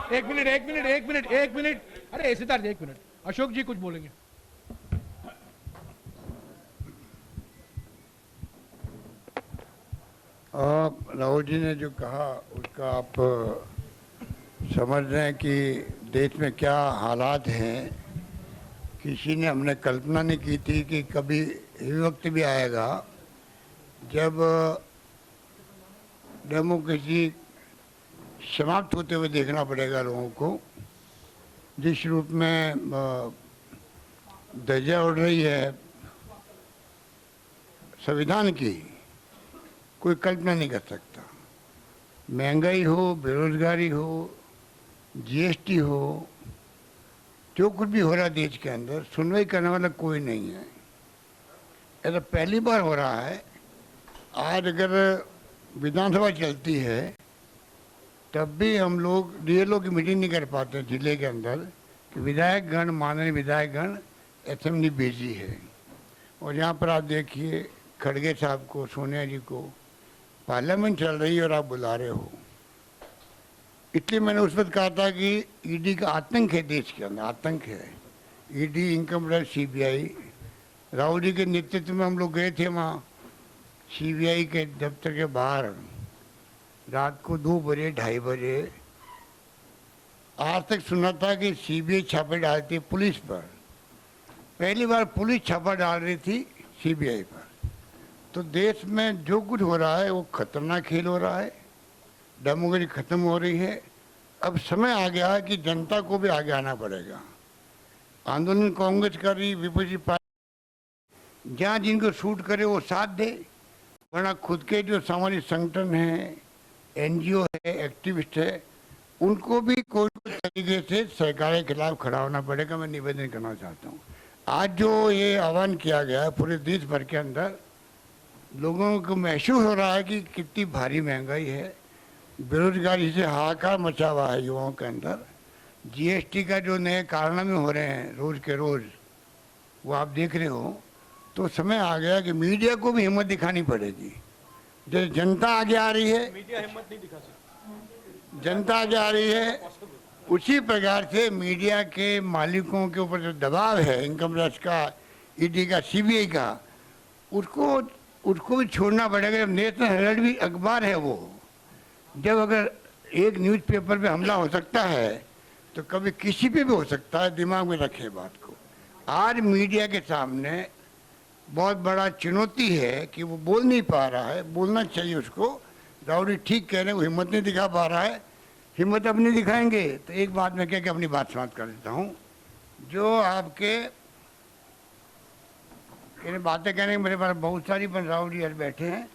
एक मिनट एक मिनट एक मिनट एक मिनट, अरे सिद्धार्थ एक मिनट, अशोक जी कुछ बोलेंगे। राहुल जी ने जो कहा उसका आप समझ रहे हैं कि देश में क्या हालात हैं। किसी ने हमने कल्पना नहीं की थी कि कभी ये वक्त भी आएगा जब डेमोक्रेसी समाप्त होते हुए देखना पड़ेगा लोगों को। जिस रूप में धज्जियां उड़ रही है संविधान की, कोई कल्पना नहीं कर सकता। महंगाई हो, बेरोजगारी हो, जीएसटी हो, जो कुछ भी हो रहा है देश के अंदर, सुनवाई करने वाला कोई नहीं है। ऐसा पहली बार हो रहा है। आज अगर विधानसभा चलती है तब भी हम लोग डीएलओ की मीटिंग नहीं कर पाते जिले के अंदर कि विधायकगण, माननीय विधायकगण असेंबली भेजी है। और यहाँ पर आप देखिए खड़गे साहब को, सोनिया जी को, पार्लियामेंट चल रही है और आप बुला रहे हो। इसलिए मैंने उस वक्त कहा था कि ईडी का आतंक है देश के अंदर, आतंक है। ED, income tax, CBI. Rahul ji के नेतृत्व में हम लोग गए थे वहाँ सीबीआई के दफ्तर के बाहर रात को 2 बजे, 2:30 बजे। आज तक सुना था कि सीबीआई छापे डालती है पुलिस पर। पहली बार पुलिस छापा डाल रही थी सीबीआई पर। तो देश में जो कुछ हो रहा है वो खतरनाक खेल हो रहा है। डेमोक्रेसी खत्म हो रही है। अब समय आ गया है कि जनता को भी आगे आना पड़ेगा। आंदोलन कांग्रेस कर रही, विपक्षी पार्टी जहाँ जिनको सूट करे वो साथ दे, वरना खुद के जो सामाजिक संगठन हैं, एनजीओ है, एक्टिविस्ट है, उनको भी कोई तरीके से सरकार के खिलाफ खड़ा होना पड़ेगा। मैं निवेदन करना चाहता हूँ। आज जो ये आह्वान किया गया है पूरे देश भर के अंदर, लोगों को महसूस हो रहा है कि कितनी भारी महंगाई है, बेरोजगारी से हाहाकार मचा हुआ है युवाओं के अंदर। जीएसटी का जो नए कारनामे हो रहे हैं रोज के रोज, वो आप देख रहे हो। तो समय आ गया कि मीडिया को भी हिम्मत दिखानी पड़ेगी। जैसे जनता आगे आ रही है, मीडिया हिम्मत नहीं दिखा सकती, जनता आगे आ रही है, उसी प्रकार से मीडिया के मालिकों के ऊपर जो दबाव है इनकम टैक्स का, ईडी का, सीबीआई का, उसको भी छोड़ना पड़ेगा। जब नेशनल हेराल्ड भी अखबार है वो, जब अगर एक न्यूज़पेपर पे हमला हो सकता है तो कभी किसी पे भी हो सकता है। दिमाग में रखें बात को। आज मीडिया के सामने बहुत बड़ा चुनौती है कि वो बोल नहीं पा रहा है। बोलना चाहिए उसको। राहुल जी ठीक कह रहे हैं, वो हिम्मत नहीं दिखा पा रहा है। हिम्मत अपनी दिखाएंगे तो एक बात मैं कह के अपनी बात समाप्त कर देता हूँ। जो आपके बातें कहने की मेरे पास बहुत सारी, पर राहुल जी आज बैठे हैं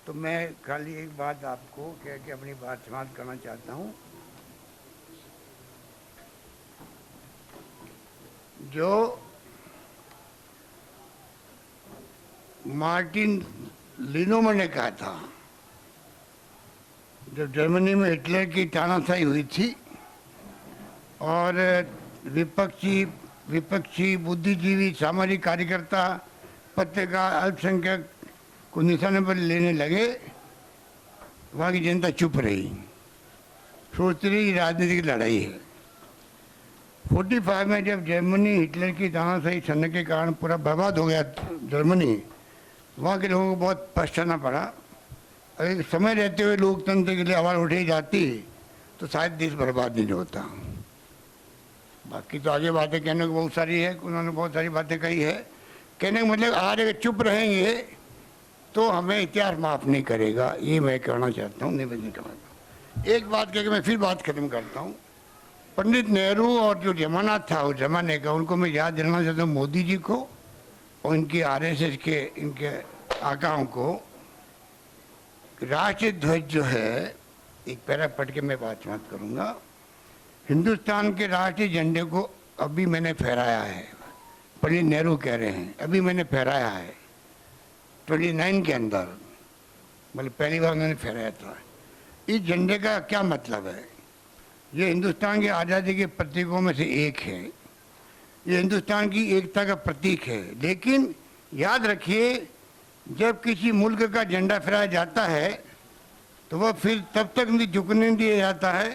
तो मैं खाली एक बात आपको कह के अपनी बात समाप्त करना चाहता हूँ। जो मार्टिन लिनोमन ने कहा था, जब जर्मनी में हिटलर की तानाशाही हुई थी और विपक्षी बुद्धिजीवी, सामाजिक कार्यकर्ता, पत्रकार, अल्पसंख्यक को निशाने पर लेने लगे, वहाँ की जनता चुप रही, सोचती रही राजनीतिक लड़ाई है। 45 में जब जर्मनी हिटलर की तानाशाही चलने के कारण पूरा बर्बाद हो गया जर्मनी, वहाँ के लोगों को बहुत पछताना पड़ा। अगर समय रहते हुए लोकतंत्र के लिए आवाज़ उठाई जाती तो शायद देश बर्बाद नहीं होता। बाकी तो आगे बातें कहने को बहुत सारी है, उन्होंने बहुत सारी बातें कही है। कहने का मतलब आज अगर चुप रहेंगे तो हमें इतिहास माफ़ नहीं करेगा। ये मैं कहना चाहता हूँ, निवेदन करना चाहता हूँ। एक बात कह के मैं फिर बात खत्म करता हूँ। पंडित नेहरू और जो जमाना था उस जमाने का, उनको मैं याद दिलाना चाहता हूँ, मोदी जी को और इनकी आरएसएस के इनके आकाओं को। राष्ट्रीय ध्वज जो है, एक पैरा पढ़ के मैं बात समाप्त करूँगा। हिंदुस्तान के राष्ट्रीय झंडे को अभी मैंने फहराया है। पंडित नेहरू कह रहे हैं अभी मैंने फहराया है 29 के अंदर, मतलब पहली बार मैंने फहराया था। इस झंडे का क्या मतलब है? ये हिंदुस्तान की आज़ादी के प्रतीकों में से एक है। ये हिंदुस्तान की एकता का प्रतीक है। लेकिन याद रखिए, जब किसी मुल्क का झंडा फहराया जाता है तो वह फिर तब तक नहीं झुकने दिया जाता है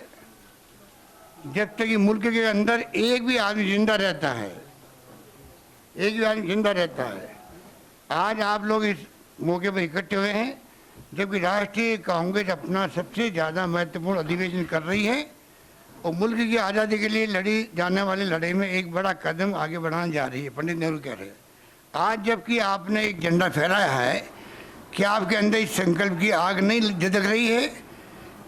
जब तक कि मुल्क के अंदर एक भी आदमी जिंदा रहता है, एक भी आदमी जिंदा रहता है। आज आप लोग इस मौके पर इकट्ठे हुए हैं जबकि राष्ट्रीय कांग्रेस अपना सबसे ज़्यादा महत्वपूर्ण अधिवेशन कर रही है और मुल्क की आज़ादी के लिए लड़ी जाने वाली लड़ाई में एक बड़ा कदम आगे बढ़ाने जा रही है। पंडित नेहरू कह रहे हैं आज जबकि आपने एक झंडा फहराया है कि आपके अंदर इस संकल्प की आग नहीं झलक रही है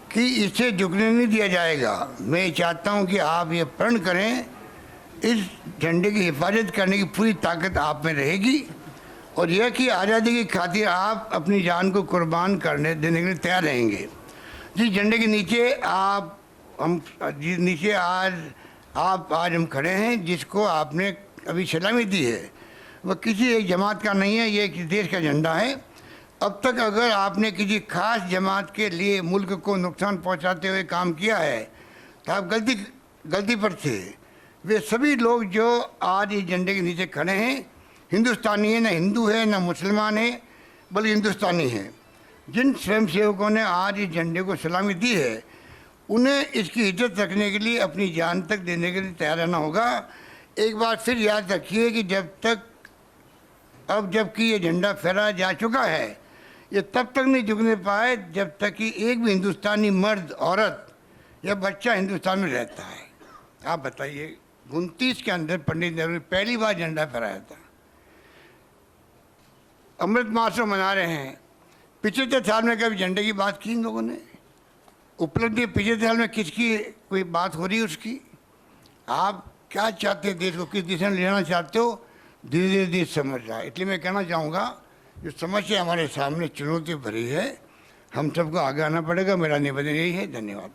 कि इसे झुकने नहीं दिया जाएगा। मैं चाहता हूं कि आप ये प्रण करें, इस झंडे की हिफाजत करने की पूरी ताकत आप में रहेगी और यह कि आज़ादी की खातिर आप अपनी जान को कुर्बान करने देने के लिए तैयार रहेंगे। जिस झंडे के नीचे आज हम खड़े हैं, जिसको आपने अभी सलामी दी है, वह किसी एक जमात का नहीं है, ये किसी देश का झंडा है। अब तक अगर आपने किसी खास जमात के लिए मुल्क को नुकसान पहुंचाते हुए काम किया है तो आप गलती पर थे। वे सभी लोग जो आज इस झंडे के नीचे खड़े हैं हिंदुस्तानी है, ना हिंदू है ना मुसलमान है, बल्कि हिंदुस्तानी है। जिन स्वयंसेवकों ने आज इस झंडे को सलामी दी है उन्हें इसकी इज्जत रखने के लिए अपनी जान तक देने के लिए तैयार रहना होगा। एक बार फिर याद रखिए कि जबकि ये झंडा फहराया जा चुका है, ये तब तक नहीं झुकने पाए जब तक कि एक भी हिंदुस्तानी मर्द, औरत या बच्चा हिंदुस्तान में रहता है। आप बताइए 29 के अंदर पंडित नेहरू ने पहली बार झंडा फहराया था। अमृत महोत्सव मना रहे हैं, 75 साल में कभी झंडे की बात की इन लोगों ने? उपलब्धि 75 साल में किसकी कोई बात हो रही है उसकी? आप क्या चाहते हैं, देश को किस दिशा में लेना चाहते हो, धीरे धीरे देश समझ रहा है। इसलिए मैं कहना चाहूँगा जो समस्या हमारे सामने चुनौती भरी है, हम सबको आगे आना पड़ेगा। मेरा निवेदन यही है। धन्यवाद।